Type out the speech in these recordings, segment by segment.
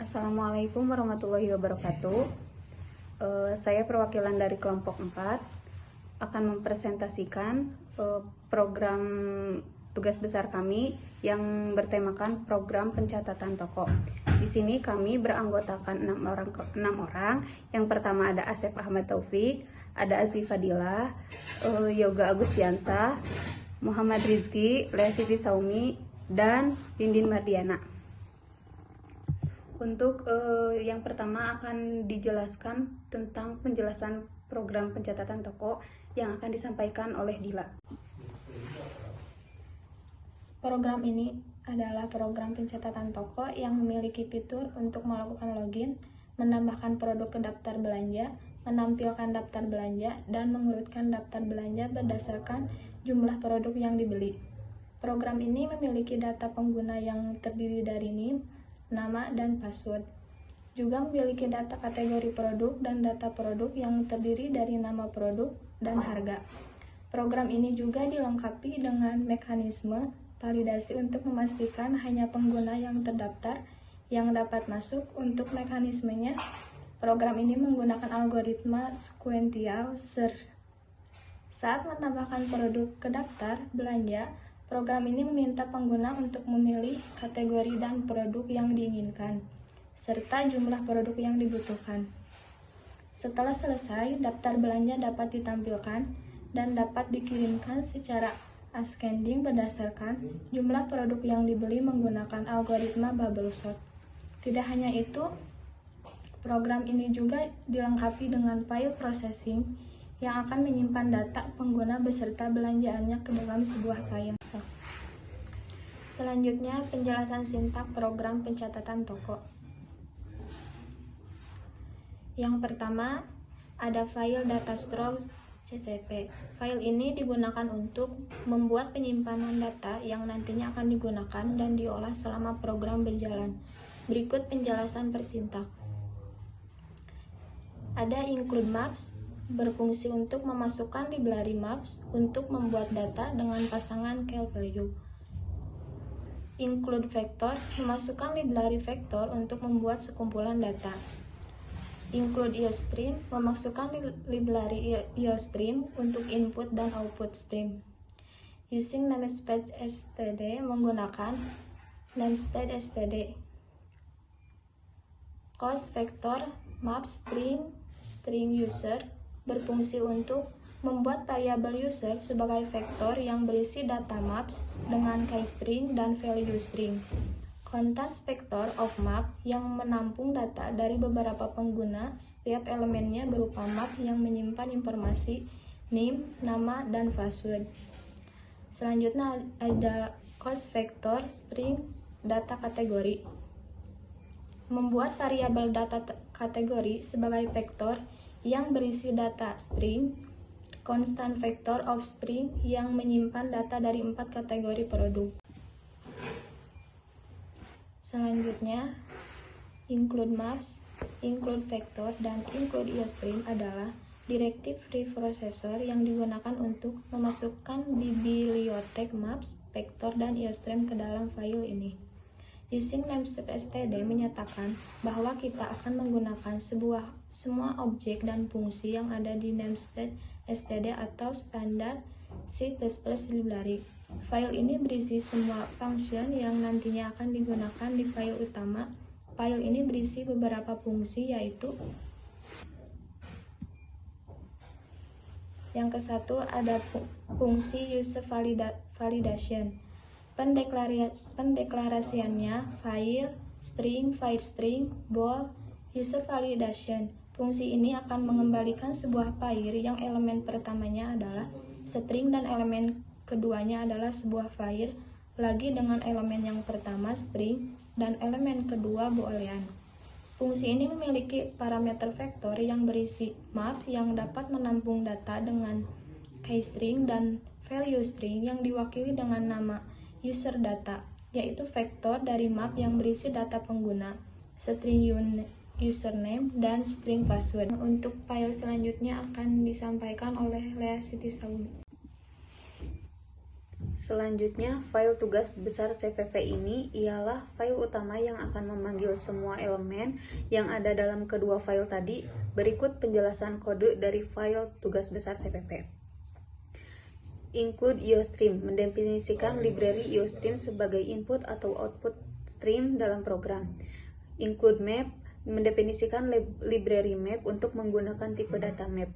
Assalamualaikum warahmatullahi wabarakatuh. Saya perwakilan dari kelompok 4 akan mempresentasikan program tugas besar kami yang bertemakan program pencatatan toko. Di sini kami beranggotakan 6 orang. Yang pertama ada Asep Ahmad Taufik, ada Azki Fadilah, Yoga Agustiansah, Muhammad Rizki, Lea Siti Saumi, dan Dindin Mardiana. Untuk yang pertama akan dijelaskan tentang penjelasan program pencatatan toko yang akan disampaikan oleh Dila. Program ini adalah program pencatatan toko yang memiliki fitur untuk melakukan login, menambahkan produk ke daftar belanja, menampilkan daftar belanja, dan mengurutkan daftar belanja berdasarkan jumlah produk yang dibeli. Program ini memiliki data pengguna yang terdiri dari NIM, nama, dan password. Juga memiliki data kategori produk dan data produk yang terdiri dari nama produk dan harga. Program ini juga dilengkapi dengan mekanisme validasi untuk memastikan hanya pengguna yang terdaftar yang dapat masuk. Untuk mekanismenya, program ini menggunakan algoritma sequential search. Saat menambahkan produk ke daftar belanja, program ini meminta pengguna untuk memilih kategori dan produk yang diinginkan, serta jumlah produk yang dibutuhkan. Setelah selesai, daftar belanja dapat ditampilkan dan dapat dikirimkan secara ascending berdasarkan jumlah produk yang dibeli menggunakan algoritma bubble sort. Tidak hanya itu, program ini juga dilengkapi dengan file processing yang akan menyimpan data pengguna beserta belanjaannya ke dalam sebuah file. Selanjutnya, penjelasan sintak program pencatatan toko. Yang pertama, ada file data store CSV. File ini digunakan untuk membuat penyimpanan data yang nantinya akan digunakan dan diolah selama program berjalan. Berikut penjelasan persintak. Ada include maps, berfungsi untuk memasukkan library maps untuk membuat data dengan pasangan cal value. Include vector, memasukkan library vektor untuk membuat sekumpulan data. Include IOStream, memasukkan library IOStream untuk input dan output stream. Using namespace std, menggunakan namespace std. Cost vector, map string user, berfungsi untuk membuat variabel user sebagai vektor yang berisi data maps dengan keystring dan value string. Contents vector of map yang menampung data dari beberapa pengguna, setiap elemennya berupa map yang menyimpan informasi name, nama, dan password. Selanjutnya ada cost vector string data kategori. Membuat variabel data kategori sebagai vektor yang berisi data string. Constant vector of string yang menyimpan data dari 4 kategori produk. Selanjutnya, include maps, include vector, dan include IOStream adalah directive preprocessor yang digunakan untuk memasukkan bibliotek maps, vector, dan IOStream ke dalam file ini. Using namespace std menyatakan bahwa kita akan menggunakan semua objek dan fungsi yang ada di namespace std atau standar C++ library. File ini berisi semua function yang nantinya akan digunakan di file utama. File ini berisi beberapa fungsi, yaitu yang ke-1 ada fungsi user validation. Pendeklarasiannya file string, bool, user validation. Fungsi ini akan mengembalikan sebuah file yang elemen pertamanya adalah string dan elemen keduanya adalah sebuah file lagi dengan elemen yang pertama string dan elemen kedua boolean. Fungsi ini memiliki parameter vektor yang berisi map yang dapat menampung data dengan keystring dan value string yang diwakili dengan nama user data, yaitu vektor dari map yang berisi data pengguna, string username, dan string password. Untuk file selanjutnya akan disampaikan oleh Lea Siti Saumi. Selanjutnya, file tugas besar CPP ini ialah file utama yang akan memanggil semua elemen yang ada dalam kedua file tadi. Berikut penjelasan kode dari file tugas besar CPP. Include IOStream mendefinisikan library IOStream sebagai input atau output stream dalam program. Include map mendefinisikan library map untuk menggunakan tipe data map.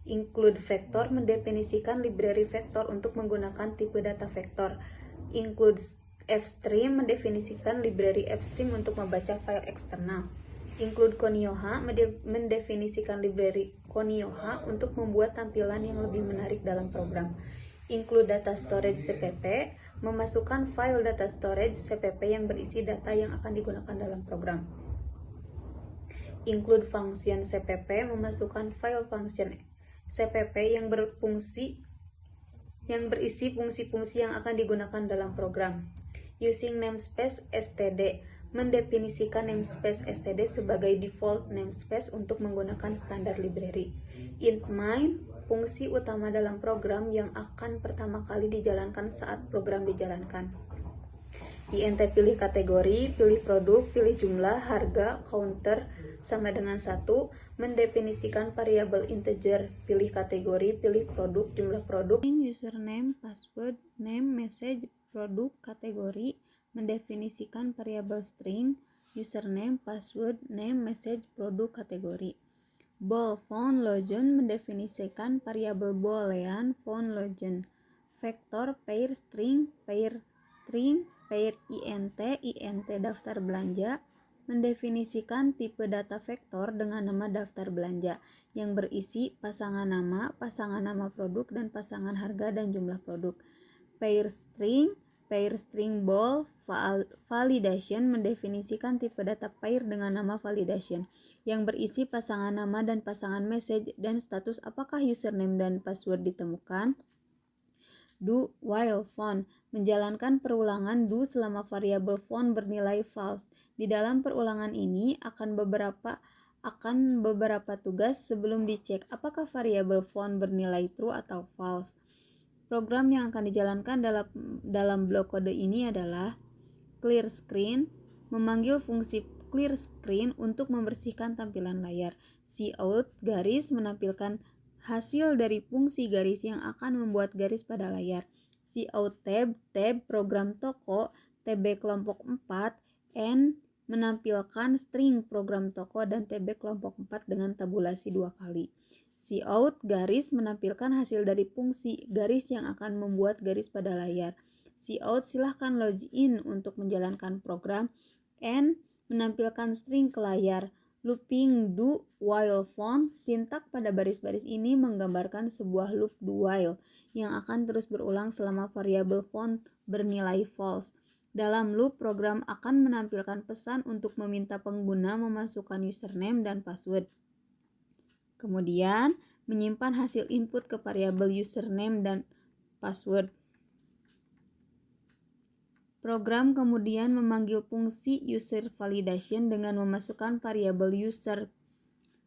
Include vector mendefinisikan library vektor untuk menggunakan tipe data vektor. Include fstream mendefinisikan library fstream untuk membaca file eksternal. Include Konioha mendefinisikan library Konioha untuk membuat tampilan yang lebih menarik dalam program. Include data storage CPP memasukkan file data storage CPP yang berisi data yang akan digunakan dalam program. Include function CPP memasukkan file function CPP yang berisi fungsi-fungsi yang akan digunakan dalam program. Using namespace std mendefinisikan namespace std sebagai default namespace untuk menggunakan standar library. Int main fungsi utama dalam program yang akan pertama kali dijalankan saat program dijalankan. INT pilih kategori, pilih produk, pilih jumlah, harga, counter, sama dengan 1, mendefinisikan variabel integer, pilih kategori, pilih produk, jumlah produk, username, password, name, message, produk, kategori, mendefinisikan variabel string, username, password, name, message, produk, kategori. Bool font logen mendefinisikan variabel boolean font logen. Vektor pair string, pair int daftar belanja mendefinisikan tipe data vektor dengan nama daftar belanja yang berisi pasangan nama produk, dan pasangan harga dan jumlah produk. Pair string bool validation mendefinisikan tipe data pair dengan nama validation yang berisi pasangan nama dan pasangan message dan status apakah username dan password ditemukan. Do while font menjalankan perulangan do selama variabel font bernilai false. Di dalam perulangan ini akan beberapa tugas sebelum dicek apakah variabel font bernilai true atau false. Program yang akan dijalankan dalam blok kode ini adalah clear screen, memanggil fungsi clear screen untuk membersihkan tampilan layar. Cout garis menampilkan hasil dari fungsi garis yang akan membuat garis pada layar. Cout tab program toko, tb kelompok 4, n menampilkan string program toko dan tb kelompok 4 dengan tabulasi 2 kali. Cout garis menampilkan hasil dari fungsi garis yang akan membuat garis pada layar. Cout silahkan login untuk menjalankan program. N menampilkan string ke layar. Looping do while font, sintak pada baris-baris ini menggambarkan sebuah loop do while yang akan terus berulang selama variabel font bernilai false. Dalam loop, program akan menampilkan pesan untuk meminta pengguna memasukkan username dan password. Kemudian, menyimpan hasil input ke variabel username dan password. Program kemudian memanggil fungsi user validation dengan memasukkan variabel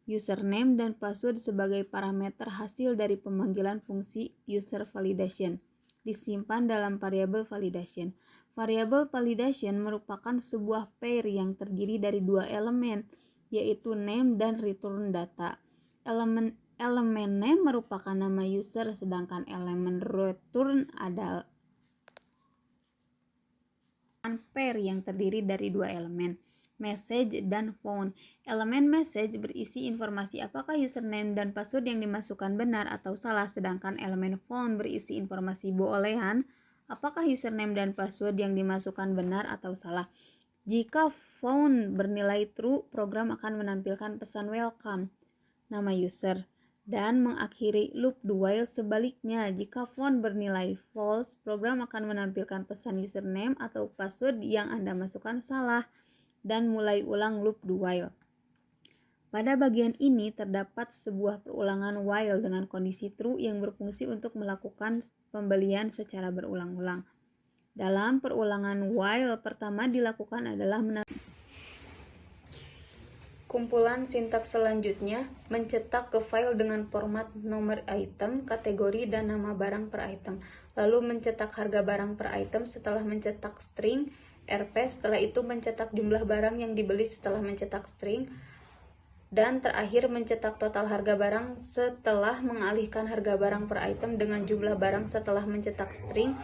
username dan password sebagai parameter hasil dari pemanggilan fungsi user validation. Disimpan dalam variabel validation. Variabel validation merupakan sebuah pair yang terdiri dari dua elemen, yaitu name dan return data. Elemen name merupakan nama user, sedangkan elemen return adalah pair yang terdiri dari dua elemen, message dan phone. Elemen message berisi informasi apakah username dan password yang dimasukkan benar atau salah, sedangkan elemen phone berisi informasi boolean apakah username dan password yang dimasukkan benar atau salah. Jika phone bernilai true, program akan menampilkan pesan welcome, nama user, dan mengakhiri loop do while. Sebaliknya, jika font bernilai false, program akan menampilkan pesan username atau password yang Anda masukkan salah dan mulai ulang loop do while. Pada bagian ini terdapat sebuah perulangan while dengan kondisi true yang berfungsi untuk melakukan pembelian secara berulang-ulang. Dalam perulangan while pertama dilakukan adalah Kumpulan sintaks selanjutnya mencetak ke file dengan format nomor item, kategori, dan nama barang per item. Lalu mencetak harga barang per item setelah mencetak string, RP, setelah itu mencetak jumlah barang yang dibeli setelah mencetak string, dan terakhir mencetak total harga barang setelah mengalihkan harga barang per item dengan jumlah barang setelah mencetak string,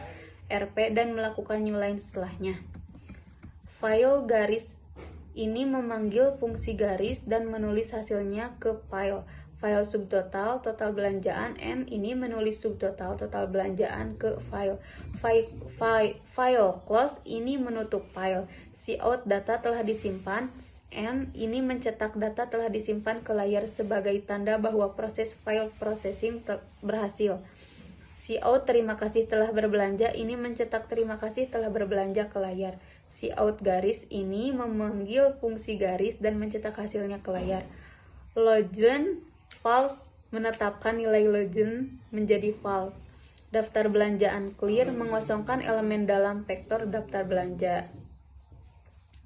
RP, dan melakukan new line setelahnya. File garis ini memanggil fungsi garis dan menulis hasilnya ke file. File subtotal, total belanjaan, N ini menulis subtotal, total belanjaan ke file. File close ini menutup file. Cout data telah disimpan, N ini mencetak data telah disimpan ke layar sebagai tanda bahwa proses file processing berhasil. Cout terima kasih telah berbelanja ini mencetak terima kasih telah berbelanja ke layar. Cout garis ini memanggil fungsi garis dan mencetak hasilnya ke layar. Login false menetapkan nilai login menjadi false. Daftar belanjaan clear mengosongkan elemen dalam vektor daftar belanja.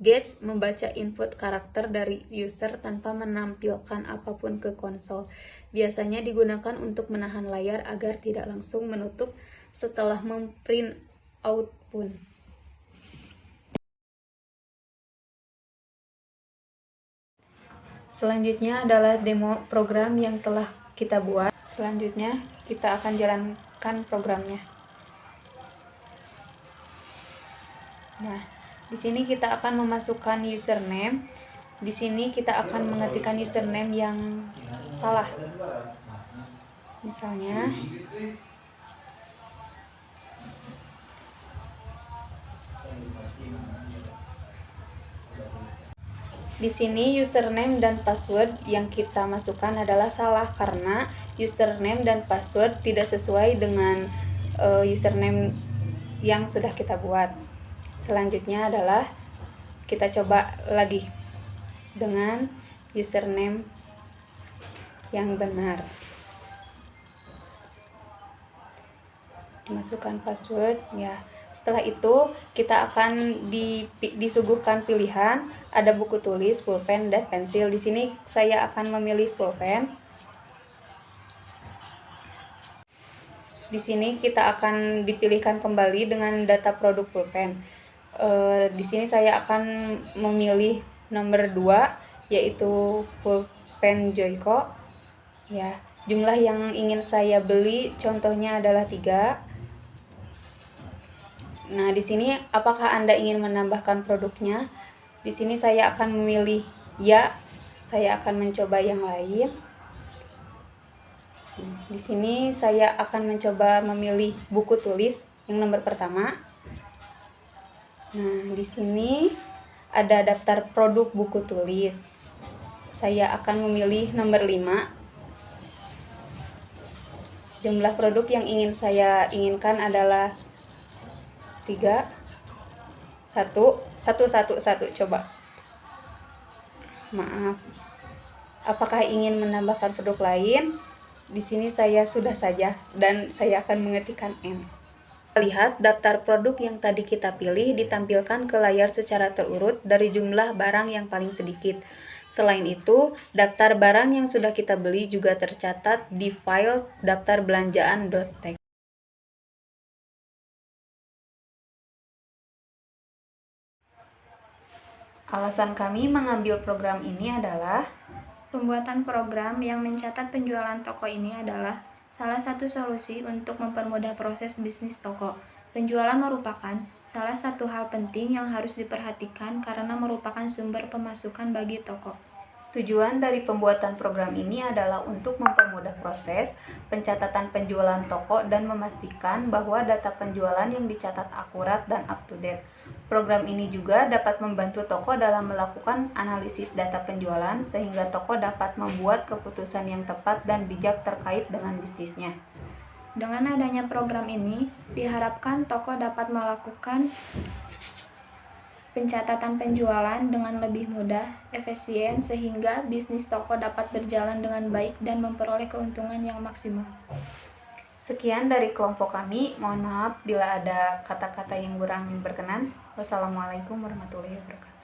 Gauge membaca input karakter dari user tanpa menampilkan apapun ke konsol. Biasanya digunakan untuk menahan layar agar tidak langsung menutup setelah memprint output. Selanjutnya adalah demo program yang telah kita buat. Selanjutnya kita akan jalankan programnya. Nah, di sini kita akan memasukkan username. Di sini kita akan mengetikkan username yang salah. Misalnya di sini username dan password yang kita masukkan adalah salah karena username dan password tidak sesuai dengan username yang sudah kita buat. Selanjutnya adalah kita coba lagi dengan username yang benar. Dimasukkan password ya. Setelah itu kita akan disuguhkan pilihan, ada buku tulis, pulpen, dan pensil. Di sini saya akan memilih pulpen. Di sini kita akan dipilihkan kembali dengan data produk pulpen. Di sini saya akan memilih nomor 2 yaitu pulpen Joico. Ya, jumlah yang ingin saya beli contohnya adalah 3. Nah, di sini apakah Anda ingin menambahkan produknya? Di sini saya akan memilih ya. Saya akan mencoba yang lain. Di sini saya akan mencoba memilih buku tulis yang nomor pertama. Nah, di sini ada daftar produk buku tulis. Saya akan memilih nomor 5. Jumlah produk yang ingin saya inginkan adalah 3, 1, coba. Maaf. Apakah ingin menambahkan produk lain? Di sini saya sudah saja dan saya akan mengetikkan N. Lihat daftar produk yang tadi kita pilih ditampilkan ke layar secara terurut dari jumlah barang yang paling sedikit. Selain itu, daftar barang yang sudah kita beli juga tercatat di file daftar belanjaan.txt. Alasan kami mengambil program ini adalah Pembuatan program yang mencatat penjualan toko ini adalah salah satu solusi untuk mempermudah proses bisnis toko. Penjualan merupakan salah satu hal penting yang harus diperhatikan karena merupakan sumber pemasukan bagi toko. Tujuan dari pembuatan program ini adalah untuk mempermudah proses pencatatan penjualan toko dan memastikan bahwa data penjualan yang dicatat akurat dan up-to-date. Program ini juga dapat membantu toko dalam melakukan analisis data penjualan sehingga toko dapat membuat keputusan yang tepat dan bijak terkait dengan bisnisnya. Dengan adanya program ini, diharapkan toko dapat melakukan pencatatan penjualan dengan lebih mudah, efisien, sehingga bisnis toko dapat berjalan dengan baik dan memperoleh keuntungan yang maksimal. Sekian dari kelompok kami. Mohon maaf bila ada kata-kata yang kurang berkenan. Wassalamualaikum warahmatullahi wabarakatuh.